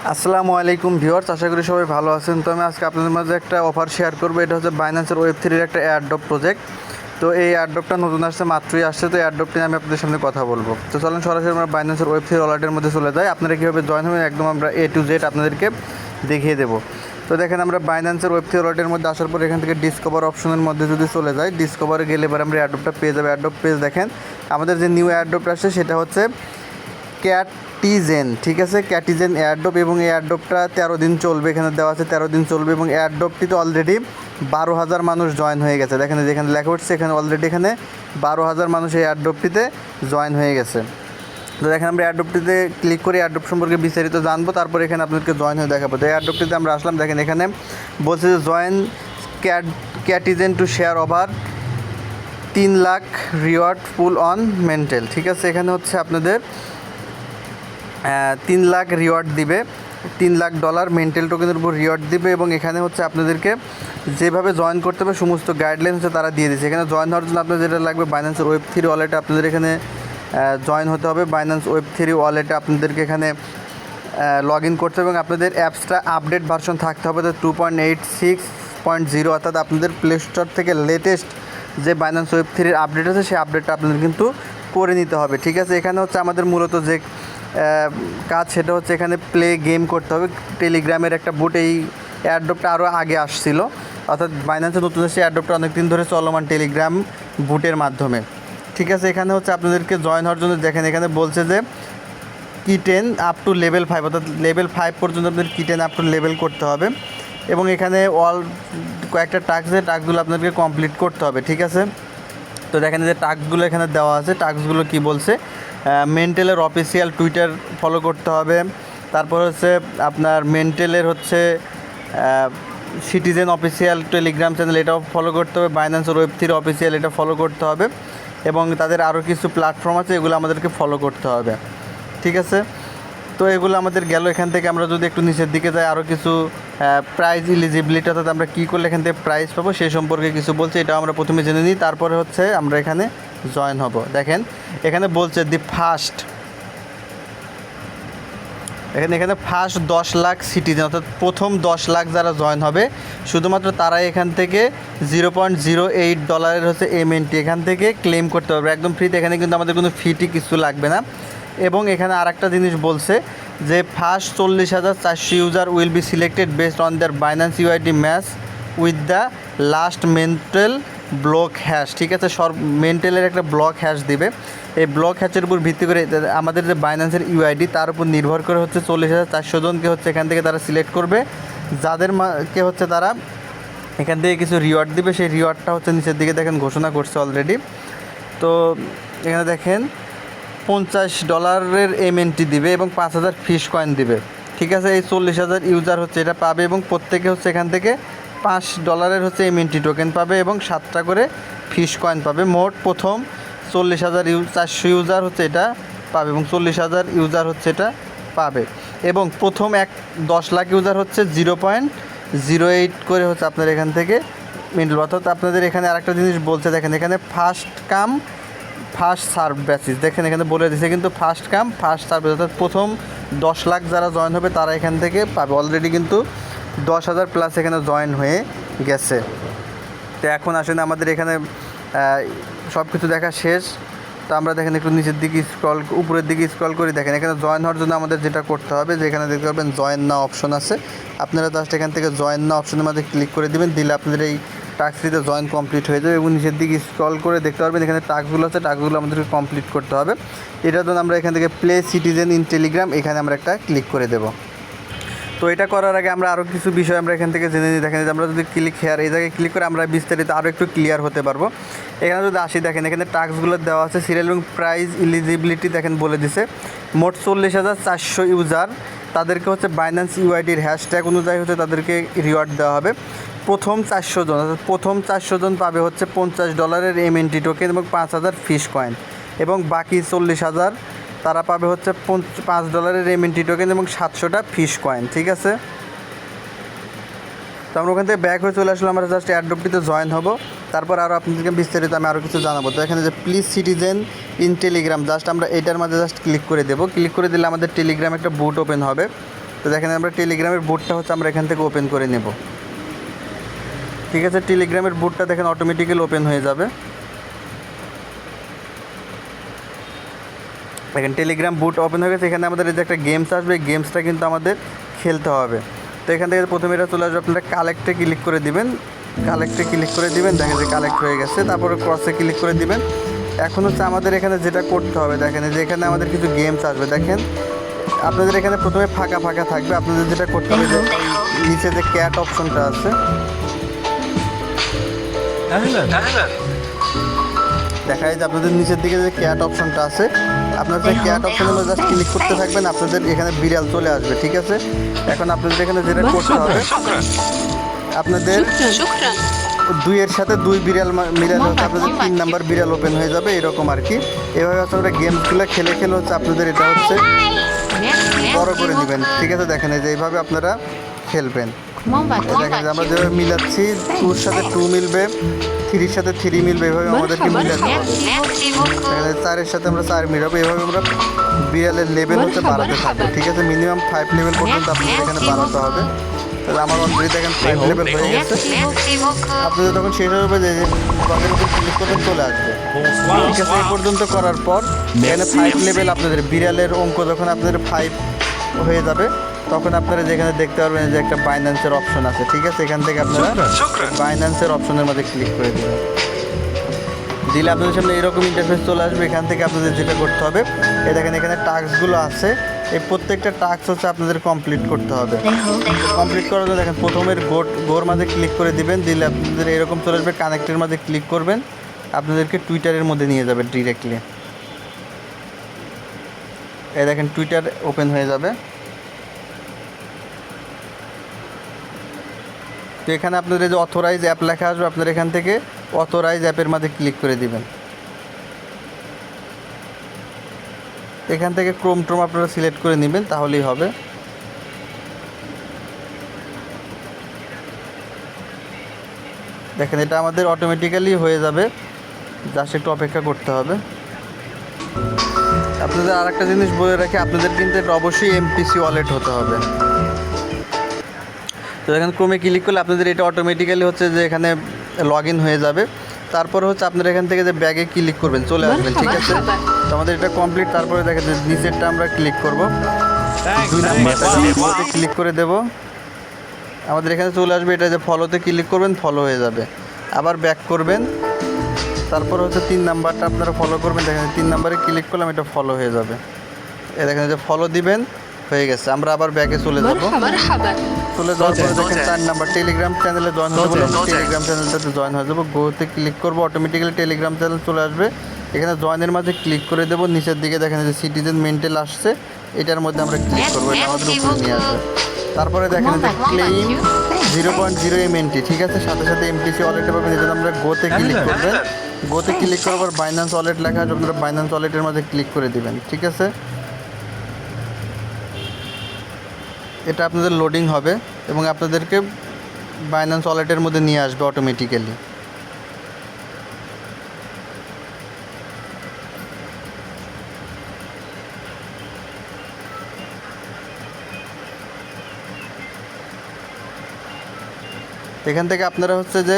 আসসালামু আলাইকুম ভিউয়ার্স, আশা করি সবাই ভালো আছেন। তো আমি আজকে আপনাদের মাঝে একটা অফার শেয়ার করবো। এটা হচ্ছে বাইন্যান্সের ওয়েব3-এর একটা এয়ারড্রপ প্রজেক্ট। তো এই এয়ারড্রপটা নতুন আসছে, মাত্রই আসছে। তো এয়ারড্রপটি আমি আপনাদের সামনে কথা বলবো। তো চলেন সরাসরি আমরা বাইন্যান্সের ওয়েব3 ওয়ালেটের মধ্যে চলে যাই। আপনারা কীভাবে জয়েন হবেন একদম আমরা A to Z আপনাদেরকে দেখিয়ে দেবো। তো দেখেন, আমরা বাইন্যান্সের ওয়েব3 ওয়ালেটের মধ্যে আসার পর এখান থেকে ডিসকভার অপশনের মধ্যে যদি চলে যাই, ডিসকভারে গেলে এবার আমরা এয়ারড্রপটা পেয়ে যাবো। এয়ারড্রপ পেজ দেখেন, আমাদের যে নিউ এয়ারড্রপটা আসছে সেটা হচ্ছে ক্যাটিজেন। ঠিক আছে, ক্যাটিজেন এয়ারড্রপ, এবং এই এয়ারড্রপটা 13 দিন চলবে। এখানে দেওয়া আছে 13 দিন চলবে, এবং এয়ারড্রপটিতে অলরেডি 12,000 মানুষ জয়েন হয়ে গেছে। দেখেন যেখানে লেখা উঠছে এখানে অলরেডি এখানে 12,000 মানুষ এই এয়ারড্রপটিতে জয়েন হয়ে গেছে। তো দেখেন, আমরা এয়ারড্রপটিতে ক্লিক করে এয়ারড্রপ সম্পর্কে বিস্তারিত জানবো, তারপর এখানে আপনাদেরকে জয়েন হয়ে দেখাবো। তো এয়ারড্রপটিতে আমরা আসলাম। দেখেন এখানে বলছে যে join Catizen to share over 3 lakh reward pool on Mantle. ঠিক আছে, এখানে হচ্ছে আপনাদের 3 লাখ রিওয়ার্ড দিবে, $3 লাখ মেন্টাল টোকেনের উপর রিওয়ার্ড দিবে। এবং এখানে হচ্ছে আপনাদেরকে যেভাবে জয়েন করতে হবে সমস্ত গাইডলাইন হচ্ছে তারা দিয়ে দিয়েছে। এখানে জয়েন হওয়ার জন্য আপনাদের যেটা লাগবে, বাইন্যান্সের ওয়েব3 ওয়ালেটে আপনাদের এখানে জয়েন হতে হবে। বাইন্যান্স ওয়েব3 ওয়ালেটে আপনাদেরকে এখানে লগ ইন করতে হবে, এবং আপনাদের অ্যাপসটা আপডেট ভার্সন থাকতে হবে। তো 2.86.0, অর্থাৎ আপনাদের প্লে স্টোর থেকে লেটেস্ট যে বাইন্যান্স ওয়েব3 আপডেট আছে সেই আপডেটটা আপনাদের কিন্তু করে নিতে হবে। ঠিক আছে, এখানে হচ্ছে আমাদের মূলত যে কাজ সেটা হচ্ছে এখানে প্লে গেম করতে হবে। টেলিগ্রামের একটা বুট, এই এয়ারড্রপটা আরও আগে আসছিল, অর্থাৎ বাইন্যান্সে নতুন এসে এয়ারড্রপটা অনেক দিন ধরে চলমান টেলিগ্রাম বুটের মাধ্যমে। ঠিক আছে, এখানে হচ্ছে আপনাদেরকে জয়েন হওয়ার জন্য দেখেন এখানে বলছে যে কি10 আপ টু লেভেল 5, অর্থাৎ লেভেল 5 পর্যন্ত আপনাদের কি10 আপ টু লেভেল করতে হবে। এবং এখানে কয়েকটা টাস্কগুলো আপনাদেরকে কমপ্লিট করতে হবে। ঠিক আছে, তো দেখেন যে টাস্কগুলো এখানে দেওয়া আছে। টাস্কগুলো কি বলছে, মেন্টেলের অফিসিয়াল টুইটার ফলো করতে হবে। তারপর হচ্ছে আপনার মেন্টেলের হচ্ছে সিটিজেন অফিসিয়াল টেলিগ্রাম চ্যানেল, এটাও ফলো করতে হবে। বাইন্যান্সের ওয়েব3 অফিসিয়াল, এটা ফলো করতে হবে। এবং তাদের আরও কিছু প্ল্যাটফর্ম আছে, এগুলো আমাদেরকে ফলো করতে হবে। ঠিক আছে, তো এগুলো আমাদের গেল। এখান থেকে আমরা যদি একটু নিচের দিকে যাই, আরও কিছু প্রাইজ ইলিজিবিলিটি, অর্থাৎ আমরা কী করলে এখান থেকে প্রাইজ পাবো সেই সম্পর্কে কিছু বলছে। এটাও আমরা প্রথমে জেনে নিই, তারপরে হচ্ছে আমরা এখানে জয়েন হব। দেখেন এখানে বলছে এখানে ফার্স্ট 10 লাখ সিটিজেন, অর্থাৎ প্রথম 10 লাখ যারা জয়েন হবে শুধুমাত্র তারাই এখান থেকে $0.08 হচ্ছে MNT এখান থেকে ক্লেম করতে পারবে একদম ফ্রিতে। এখানে কিন্তু আমাদের কোনো ফিটি কিছু লাগবে না। এবং এখানে আরেকটা জিনিস বলছে যে first 40,400 user will be selected based on their Binance UID match with the last mental block hash. ঠিক আছে, মেন্টেলের একটা ব্লক হ্যাশ দিবে। এই ব্লক হ্যাশের উপর ভিত্তি করে আমাদের যে বাইন্যান্সের ইউআইডি তার উপর নির্ভর করে হচ্ছে 40,400 জনকে হচ্ছে এখান থেকে তারা সিলেক্ট করবে, যাদেরকে হচ্ছে তারা এখান থেকে কিছু রিওয়ার্ড দিবে। সেই রিওয়ার্ডটা হচ্ছে নিচের দিকে দেখেন ঘোষণা করছে অলরেডি। তো এখানে দেখেন $50 MNT দিবে এবং 5,000 ফিশ কয়েন দিবে। ঠিক আছে, এই 40,000 ইউজার হচ্ছে এটা পাবে, এবং প্রত্যেকে হচ্ছে এখান থেকে $5 হচ্ছে MNT টোকেন পাবে, এবং 7টা করে ফিশ কয়েন পাবে। মোট প্রথম 40,400 ইউজার হচ্ছে এটা পাবে, এবং 40,000 ইউজার হচ্ছে এটা পাবে। এবং প্রথম 10 লাখ ইউজার হচ্ছে 0.08 করে হচ্ছে আপনার এখান থেকে মিডল। অর্থাৎ আপনাদের এখানে আরেকটা জিনিস বলছে, দেখেন এখানে first come first serve basis. দেখেন এখানে বলে দিয়েছে কিন্তু ফার্স্ট কাম ফার্স্ট সার্ভ, অর্থাৎ প্রথম 10 লাখ যারা জয়েন হবে তারা এখান থেকে পাবে। অলরেডি কিন্তু 10,000 প্লাস এখানে জয়েন হয়ে গেছে। তো এখন আসেন আমাদের এখানে সব কিছু দেখা শেষ। তো আমরা দেখেন একটু নিচের দিকে উপরের দিকে স্ক্রল করি। দেখেন এখানে জয়েন হওয়ার জন্য আমাদের যেটা করতে হবে, যে এখানে দেখতে পাবেন জয়েন নাও অপশন আছে। আপনারা জাস্ট এখান থেকে জয়েন নাও অপশনের মধ্যে ক্লিক করে দেবেন, দিলে আপনাদের এই টাস্কটিতে জয়েন কমপ্লিট হয়ে যাবে। এবং নিচের দিকে স্ক্রল করে দেখতে পারবেন এখানে টাস্কগুলো আছে, টাস্কগুলো আমাদেরকে কমপ্লিট করতে হবে। এটার জন্য আমরা এখান থেকে প্লে সিটিজেন ইন টেলিগ্রাম, এখানে আমরা একটা ক্লিক করে দেবো। তো এটা করার আগে আমরা আরও কিছু বিষয় আমরা এখান থেকে জেনে নিই। দেখেন যে আমরা যদি ক্লিক হেয়ার এই জায়গায় ক্লিক করে আমরা বিস্তারিত আরও একটু ক্লিয়ার হতে পারবো। এখানে যদি আসি, দেখেন এখানে টাস্কগুলো দেওয়া আছে, সিরিয়াল এবং প্রাইজ ইলিজিবিলিটি দেখেন বলে দিছে। মোট 40,400 ইউজার, তাদেরকে হচ্ছে বাইন্যান্স ইউআইডির হ্যাশট্যাগ অনুযায়ী হচ্ছে তাদেরকে রিওয়ার্ড দেওয়া হবে। প্রথম 400 জন, অর্থাৎ প্রথম 400 জন পাবে হচ্ছে $50 MNT টোকেন এবং 5,000 ফিশ কয়েন। এবং বাকি 40,000 তারা পাবে হচ্ছে $5 MNT টোকেন এবং 700টা ফিশ কয়েন। ঠিক আছে, তো আমরা ওখান থেকে ব্যাক হয়ে চলে আসলে আমরা জাস্ট এয়ারড্রপটিতে জয়েন হব। তারপর আরও আপনাদেরকে বিস্তারিত আমি আরও কিছু জানাবো। তো এখানে যে please citizen in Telegram, just আমরা এটার মাঝে জাস্ট ক্লিক করে দেবো। ক্লিক করে দিলে আমাদের টেলিগ্রাম একটা বুট ওপেন হবে। তো দেখেন আমরা টেলিগ্রামের বুটটা হচ্ছে আমরা এখান থেকে ওপেন করে নেব। ঠিক আছে, টেলিগ্রামের বুটটা দেখেন অটোমেটিক্যালি ওপেন হয়ে যাবে। দেখেন টেলিগ্রাম বুট ওপেন হয়ে গেছে। এখানে আমাদের এই যে একটা গেমস আসবে, এই গেমসটা কিন্তু আমাদের খেলতে হবে। তো এখান থেকে প্রথমে এটা চলে আসবে, আপনারা কালেক্টে ক্লিক করে দিবেন। কালেক্টে ক্লিক করে দিবেন, দেখেন যে কালেক্ট হয়ে গেছে। তারপরে ক্রসে ক্লিক করে দিবেন। এখন হচ্ছে আমাদের এখানে যেটা করতে হবে, দেখেন যে এখানে আমাদের কিছু গেমস আসবে। দেখেন আপনাদের এখানে প্রথমে ফাঁকা ফাঁকা থাকবে। আপনাদের যেটা করতে হবে যে নিচে যে ক্যাট অপশনটা আছে, দেখা যায় যে আপনাদের নিচের দিকে যে ক্যাট অপশনটা আছে, আপনার যে ক্যাট অপশনের মধ্যে জাস্ট ক্লিক করতে থাকবেন, আপনাদের এখানে বিড়াল চলে আসবে। ঠিক আছে, এখন আপনাদের এখানে যেটা করতে হবে, আপনাদের 2-এর সাথে 2 বিড়াল মিলালে হচ্ছে আপনাদের 3 নাম্বার বিড়াল ওপেন হয়ে যাবে, এরকম আর কি। এভাবে হচ্ছে আমরা গেমসগুলো খেলে খেলে হচ্ছে আপনাদের এটা হচ্ছে বড় করে নেবেন। ঠিক আছে, দেখেন এই যে এইভাবে আপনারা খেলবেন। দেখেন যে আমরা যেভাবে মিলাচ্ছি, 2-র সাথে 2 মিলবে, 3-র সাথে 3 মিলবে, এভাবে আমাদেরকে মিলাতে হবে। দেখেন 4-এর সাথে আমরা 4 মিলাবো, এভাবে আমরা বিড়ালের লেভেল হচ্ছে বাড়াতে থাকবো। ঠিক আছে, মিনিমাম 5 লেভেল পর্যন্ত আপনাদের এখানে বাড়াতে হবে। তাহলে আমার অলরেডি দেখেন 5 লেভেল হয়ে গেছে। আপনাদের তখন শেষ হবে যে ব্লগের উপর ক্লিক করবেন, চলে আসবে। ঠিক আছে, এই পর্যন্ত করার পর এখানে 5 লেভেল আপনাদের বিড়ালের অঙ্ক যখন আপনাদের 5 হয়ে যাবে, তখন আপনারা যেখানে দেখতে পারবেন যে একটা বাইন্যান্সের অপশন আছে। ঠিক আছে, এখান থেকে আপনারা বাইন্যান্সের অপশনের মধ্যে ক্লিক করে দেবেন। দিলে আপনাদের সামনে এরকম ইন্টারফেস চলে আসবে। এখান থেকে আপনাদের যেটা করতে হবে, এই দেখেন এখানে টাস্কগুলো আছে, এই প্রত্যেকটা টাস্ক হচ্ছে আপনাদের কমপ্লিট করতে হবে। কমপ্লিট করার জন্য দেখেন প্রথমের গোর মাঝে ক্লিক করে দিবেন, দিলে আপনাদের এরকম চলে আসবে। কানেক্টের মাঝে ক্লিক করবেন, আপনাদেরকে টুইটারের মধ্যে নিয়ে যাবে ডিরেক্টলি। এই দেখেন টুইটার ওপেন হয়ে যাবে। তো এখানে আপনাদের যে অথরাইজ অ্যাপ লেখা আসবে, আপনারা এখান থেকে অথরাইজ অ্যাপের মাঝে ক্লিক করে দিবেন। এখান থেকে ক্রোম টোম আপনারা সিলেক্ট করে নেবেন, তাহলেই হবে। দেখেন এটা আমাদের অটোমেটিক্যালি হয়ে যাবে, জাস্ট একটু অপেক্ষা করতে হবে। আপনাদের আর একটা জিনিস বলে রাখি, আপনাদের কিন্তু এটা অবশ্যই এমপিসি ওয়ালেট হতে হবে। তো এখানে ক্রোমে ক্লিক করলে আপনাদের এটা অটোমেটিক্যালি হচ্ছে যে এখানে লগ ইন হয়ে যাবে। তারপরে হচ্ছে আপনারা এখান থেকে যে ব্যাগে ক্লিক করবেন, চলে আসবেন। ঠিক আছে, তো আমাদের এটা কমপ্লিট। তারপরে দেখেন যে নিচেরটা আমরা ক্লিক করব, 2 নাম্বারটা ক্লিক করে দেব। আমাদের এখানে চলে আসবে, এটা যে ফলোতে ক্লিক করবেন, ফলো হয়ে যাবে। আবার ব্যাক করবেন, তারপর হচ্ছে 3 নাম্বারটা আপনারা ফলো করবেন। দেখেন 3 নাম্বারে ক্লিক করলাম, এটা ফলো হয়ে যাবে। এই দেখেন যে ফলো দিবেন, হয়ে গেছে। আমরা আবার ব্যাকে চলে যাব। চলে যাওয়ার পরে দেখেন 4 নাম্বার টেলিগ্রাম চ্যানেলে জয়েন হতে বললাম, টেলিগ্রাম চ্যানেলটাতে জয়েন হয়ে যাবো। গোতে ক্লিক করবো, অটোমেটিক্যালি টেলিগ্রাম চ্যানেল চলে আসবে। এখানে জয়েনের মাঝে ক্লিক করে দেবো। নিচের দিকে দেখেন যে সিটিজেন মেন্টেল আসছে, এটার মধ্যে আমরা ক্লিক করবো, এটা আমাদের উপরে নিয়ে আসবে। তারপরে দেখেন যে ক্লেইম 0.0 MNT। ঠিক আছে, সাথে সাথে এমটিসি ওয়ালেটে পাবেন। এই জন্য আমরা গোতে ক্লিক করবেন। গোতে ক্লিক করার পর বাইন্যান্স ওয়ালেট লেখা আছে, আপনারা বাইন্যান্স ওয়ালেটের মধ্যে ক্লিক করে দিবেন। ঠিক আছে, এটা আপনাদের লোডিং হবে এবং আপনাদেরকে বাইন্যান্স ওয়ালেটের মধ্যে নিয়ে আসবে অটোমেটিক্যালি। এখান থেকে আপনারা হচ্ছে যে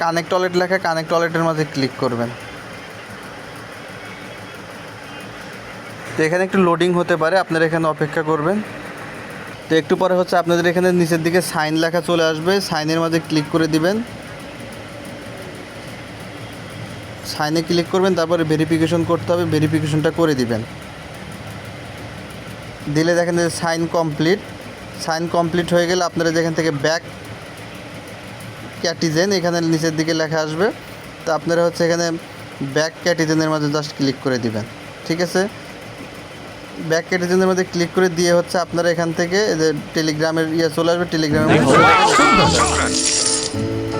কানেক্ট ওয়ালেট লেখা, কানেক্ট ওয়ালেটের মাঝে ক্লিক করবেন। তো এখানে একটু লোডিং হতে পারে, আপনারা এখানে অপেক্ষা করবেন। তো একটু পরে হচ্ছে আপনাদের এখানে নিচের দিকে সাইন লেখা চলে আসবে, সাইনের মাঝে ক্লিক করে দিবেন। সাইনে ক্লিক করবেন, তারপরে ভেরিফিকেশন করতে হবে, ভেরিফিকেশনটা করে দিবেন। দিলে দেখেন যে সাইন কমপ্লিট। সাইন কমপ্লিট হয়ে গেলে আপনারা যেখান থেকে ব্যাক ক্যাটিজেন, এখানে নিচের দিকে লেখা আসবে। তো আপনারা হচ্ছে এখানে ব্যাক ক্যাটিজেনের মধ্যে জাস্ট ক্লিক করে দিবেন। ঠিক আছে, ব্যাক ক্যাটিজেনের মধ্যে ক্লিক করে দিয়ে হচ্ছে আপনারা এখান থেকে যে টেলিগ্রামের চলে আসবে, টেলিগ্রামের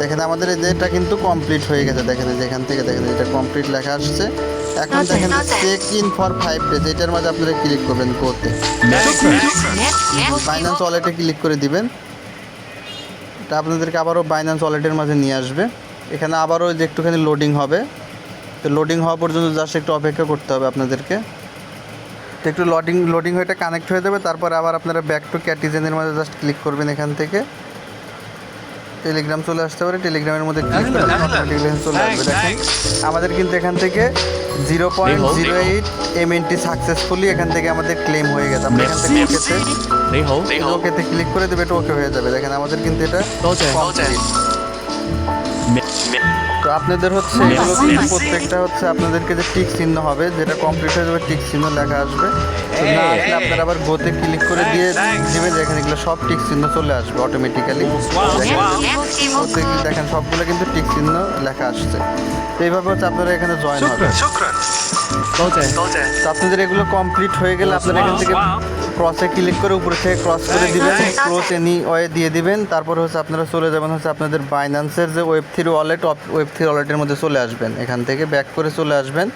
দেখেন আমাদের এটা কিন্তু কমপ্লিট হয়ে গেছে। দেখেন যেখান থেকে দেখেন এটা কমপ্লিট লেখা আসছে। এখন দেখেন চেক ইন ফর 5 ডেজ, এটার মাঝে আপনারা ক্লিক করবেন গোতে। বাইন্যান্স ওয়ালেটে ক্লিক করে দিবেন। এটা আপনাদেরকে আবারও বাইন্যান্স ওয়ালেটের মাঝে নিয়ে আসবে। এখানে আবারও যে একটুখানি লোডিং হবে, তো লোডিং হওয়া পর্যন্ত জাস্ট একটু অপেক্ষা করতে হবে আপনাদেরকে। তো একটু লোডিং হয়ে এটা কানেক্ট হয়ে যাবে, তারপরে আবার আপনারা ব্যাক টু ক্যাটিজেনের মধ্যে জাস্ট ক্লিক করবেন। এখান থেকে টেলিগ্রাম চলে আসতে পারে, টেলিগ্রামের মধ্যে ক্লিক করলে অটোমেটিক্যালি চলে আসবে। দেখেন আমাদের কিন্তু এখান থেকে 0.08 MNT সাকসেসফুলি এখান থেকে আমাদের ক্লেম হয়ে গেছে। আমরা এখান থেকে ওকেতে ক্লিক করে দেবে, এটা ওকে হয়ে যাবে। দেখেন আমাদের কিন্তু এটা complete। তো আপনাদের হচ্ছে এগুলো কিন্তু প্রত্যেকটা হচ্ছে আপনাদেরকে যে টিক চিহ্ন হবে, যেটা কমপ্লিট হয়ে যাবে টিক চিহ্ন লেখা আসবে। তো না আসলে আপনারা আবার গোতে ক্লিক করে দিয়ে দিবেন, দেখেন এগুলো সব টিক চিহ্ন চলে আসবে অটোমেটিক্যালি। দেখেন সবগুলো কিন্তু টিক চিহ্ন লেখা আসছে। তো এইভাবে হচ্ছে আপনারা এখানে জয়েন হবে। তো আপনাদের এগুলো কমপ্লিট হয়ে গেলে আপনারা এখান থেকে ক্রসে ক্লিক করে উপরে থেকে ক্রস করে দিবেন, ক্লোজ এনি ওয়ে দিয়ে দিবেন। তারপর হচ্ছে আপনারা চলে যাবেন হচ্ছে আপনাদের বাইন্যান্সের যে Web3 ওয়ালেট, Web3 ওয়ালেটের মধ্যে চলে আসবেন। এখান থেকে ব্যাক করে চলে আসবেন।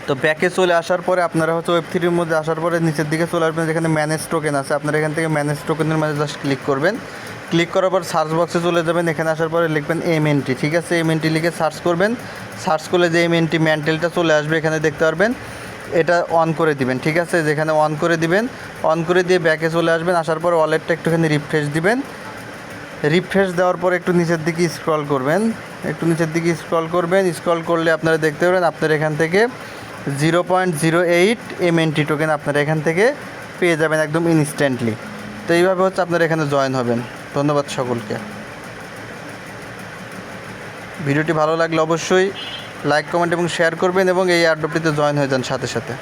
তো ব্যাকে চলে আসার পরে আপনারা হচ্ছে Web3-র মধ্যে আসার পরে নিচের দিকে চলে আসবেন, যেখানে ম্যানেজ টোকেন আছে। আপনারা এখান থেকে ম্যানেজ টোকেনের মাঝে জাস্ট ক্লিক করবেন। ক্লিক করার পর সার্চ বক্সে চলে যাবেন। এখানে আসার পরে লিখবেন MNT, ঠিক আছে? MNT লিখে সার্চ করবেন। সার্চ করলে যে MNT ম্যান্টেলটা চলে আসবে, এখানে দেখতে পারবেন। এটা অন করে দিবেন, ঠিক আছে? যেখানে অন করে দিবেন, অন করে দিয়ে ব্যাকে চলে আসবেন। আসার পর ওয়ালেটটা একটুখানি রিফ্রেশ দিবেন। রিফ্রেশ দেওয়ার পর একটু নিচের দিকে স্ক্রল করবেন, স্ক্রল করলে আপনারা দেখতে পাবেন আপনার এখান থেকে 0.08 MNT টোকেন আপনারা এখান থেকে পেয়ে যাবেন একদম ইনস্ট্যান্টলি। তো এইভাবে হচ্ছে আপনারা এখানে জয়েন হবেন। ধন্যবাদ সকলকে। ভিডিওটি ভালো লাগলে অবশ্যই লাইক, কমেন্ট এবং শেয়ার করবেন এবং এই এয়ারড্রপটিতে জয়েন হয়ে যান সাথে সাথে।